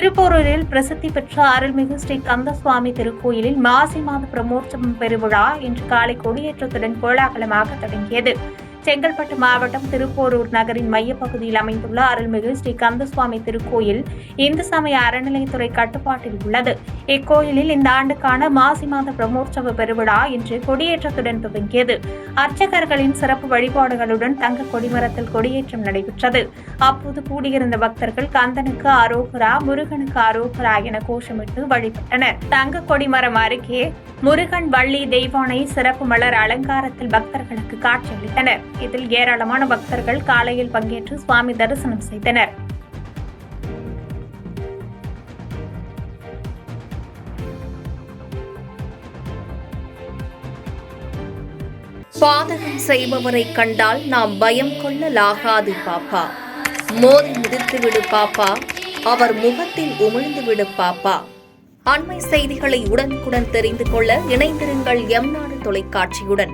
திருப்போரூரில் பிரசித்தி பெற்ற அருள்மிகு ஸ்ரீ கந்தசுவாமி திருக்கோயிலில் மாசி மாத பிரமோற்சவம் பெருவிழா இன்று காலை கொடியேற்றத்துடன் கோலாகலமாக தொடங்கியது. செங்கல்பட்டு மாவட்டம் திருப்போரூர் நகரின் மையப்பகுதியில் அமைந்துள்ள அருள்மிகு ஸ்ரீ கந்தசுவாமி திருக்கோயில் இந்து சமய அறநிலையத்துறை கட்டுப்பாட்டில் உள்ளது. இக்கோயிலில் இந்த ஆண்டுக்கான மாசி மாத பிரமோற்சவ பெருவிழா இன்று கொடியேற்றத்துடன் துவங்கியது. அர்ச்சகர்களின் சிறப்பு வழிபாடுகளுடன் தங்க கொடிமரத்தில் கொடியேற்றம் நடைபெற்றது. அப்போது கூடியிருந்த பக்தர்கள் கந்தனுக்கு அரோகரா, முருகனுக்கு அரோகரா என கோஷமிட்டு வழிபட்டனர். தங்க கொடிமரம் அருகே முருகன், வள்ளி தெய்வானை சிறப்பு மலர் அலங்காரத்தில் பக்தர்களுக்கு காட்சியளித்தனர். இதில் ஏராளமான பக்தர்கள் காலையில் பங்கேற்று சுவாமி தரிசனம் செய்தனர். பாதகம் செய்பவரை கண்டால் நாம் பயம் கொள்ளலாகாது பாப்பா. மோதி மிதித்துவிடு பாப்பா, அவர் முகத்தில் உமிழ்ந்துவிடு பாப்பா. அண்மை செய்திகளை உடனுக்குடன் தெரிந்து கொள்ள இணைந்திருங்கள் எம் நாடு தொலைக்காட்சியுடன்.